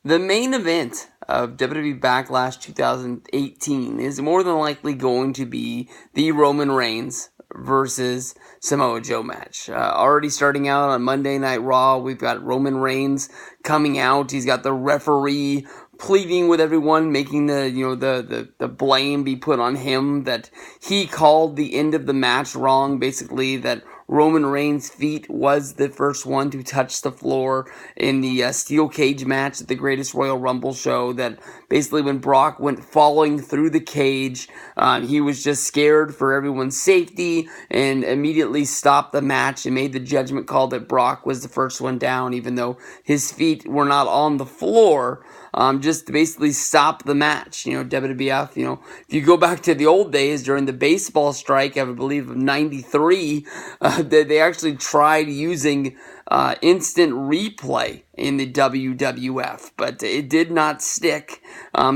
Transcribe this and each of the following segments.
The main event of WWE Backlash 2018 is more than likely going to be the Roman Reigns versus Samoa Joe match. Already starting out on Monday Night Raw, we've got Roman Reigns coming out. He's got the referee pleading with everyone, making the blame be put on him that he called the end of the match wrong. Basically, that Roman Reigns' feet was the first one to touch the floor in the steel cage match at the Greatest Royal Rumble show. That basically when Brock went falling through the cage, he was just scared for everyone's safety and immediately stopped the match and made the judgment call that Brock was the first one down, even though his feet were not on the floor. Just to basically stop the match. WWF, if you go back to the old days during the baseball strike, I believe of 93, they actually tried using instant replay in the WWF, but it did not stick.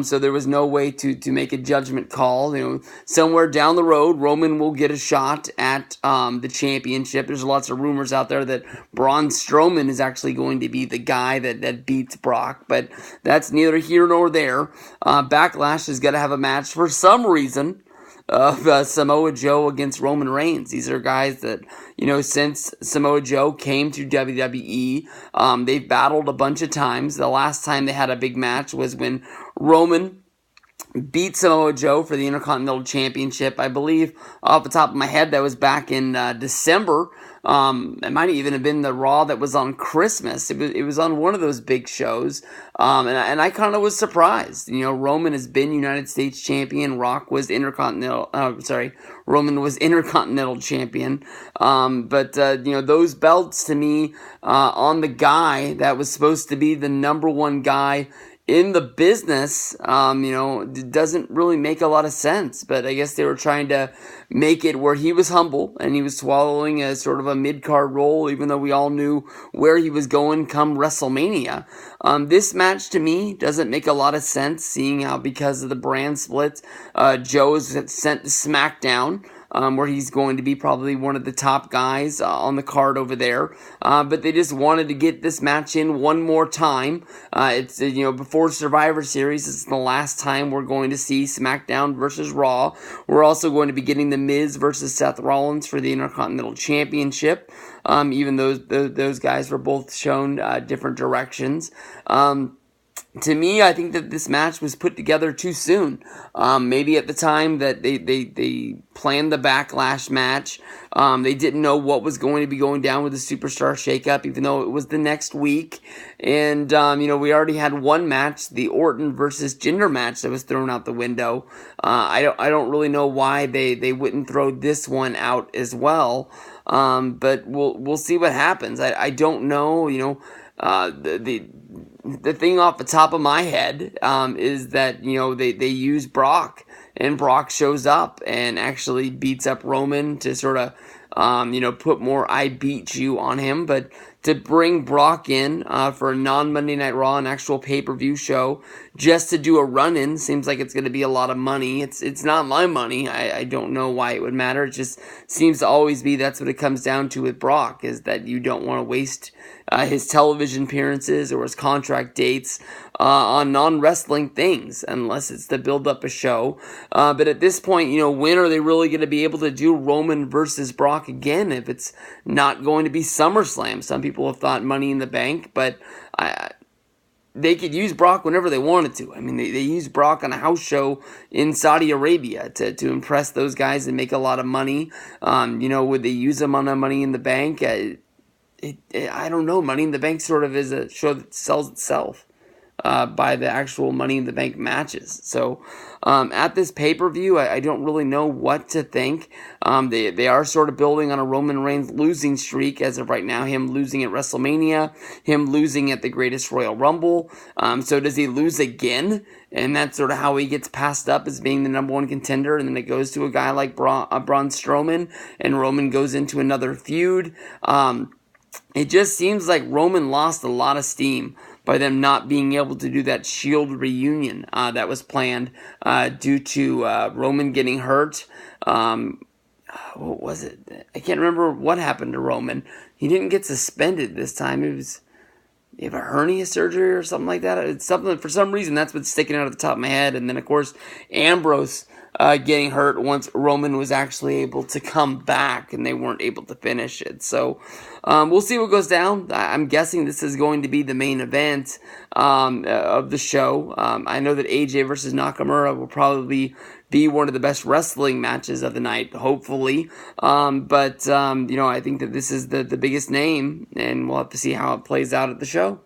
So there was no way to make a judgment call. Somewhere down the road, Roman will get a shot at the championship. There's lots of rumors out there that Braun Strowman is actually going to be the guy that beats Brock, but that's neither here nor there. Backlash is going to have a match for some reason of Samoa Joe against Roman Reigns. These are guys that, since Samoa Joe came to WWE, they've battled a bunch of times. The last time they had a big match was when Roman beat Samoa Joe for the Intercontinental Championship. I believe, off the top of my head, that was back in December. It might even have been the Raw that was on Christmas. It was on one of those big shows, and I kind of was surprised. Roman has been United States champion. Roman was Intercontinental champion. But those belts to me on the guy that was supposed to be the number one guy in the business, doesn't really make a lot of sense. But I guess they were trying to make it where he was humble and he was swallowing a sort of a mid-card role, even though we all knew where he was going come WrestleMania. This match to me doesn't make a lot of sense, seeing how because of the brand split, Joe is sent to SmackDown. Where he's going to be probably one of the top guys on the card over there. But they just wanted to get this match in one more time. It's, before Survivor Series, it's the last time we're going to see SmackDown versus Raw. We're also going to be getting The Miz versus Seth Rollins for the Intercontinental Championship. Even those guys were both shown different directions. To me, I think that this match was put together too soon. Maybe at the time that they planned the Backlash match, they didn't know what was going to be going down with the Superstar Shakeup, even though it was the next week. And, we already had one match, the Orton versus Jinder match, that was thrown out the window. I don't really know why they wouldn't throw this one out as well. But we'll see what happens. I don't know, the thing off the top of my head is that they use Brock, and Brock shows up and actually beats up Roman to sort of put more "I beat you" on him. But to bring Brock in for a non-Monday Night Raw, an actual pay-per-view show, just to do a run-in, seems like it's going to be a lot of money. It's not my money. I don't know why it would matter. It just seems to always be that's what it comes down to with Brock, is that you don't want to waste his television appearances or his contract dates on non-wrestling things, unless it's to build up a show. But at this point, when are they really going to be able to do Roman versus Brock again if it's not going to be SummerSlam? Some people have thought Money in the Bank, but they could use Brock whenever they wanted to. I mean, they used Brock on a house show in Saudi Arabia to impress those guys and make a lot of money. Would they use him on a Money in the Bank? I don't know. Money in the Bank sort of is a show that sells itself by the actual Money in the Bank matches. So at this pay-per-view, I don't really know what to think. They are sort of building on a Roman Reigns losing streak as of right now, him losing at WrestleMania, him losing at the Greatest Royal Rumble. So does he lose again? And that's sort of how he gets passed up as being the number one contender, and then it goes to a guy like Braun Strowman, and Roman goes into another feud. It just seems like Roman lost a lot of steam by them not being able to do that Shield reunion that was planned due to Roman getting hurt. What was it? I can't remember what happened to Roman. He didn't get suspended this time. It was you have a hernia surgery or something like that. It's something, for some reason, that's what's sticking out of the top of my head. And then, of course, Ambrose getting hurt once Roman was actually able to come back and they weren't able to finish it. So we'll see what goes down. I'm guessing this is going to be the main event of the show. I know that AJ versus Nakamura will probably be one of the best wrestling matches of the night, hopefully. But I think that this is the biggest name, and we'll have to see how it plays out at the show.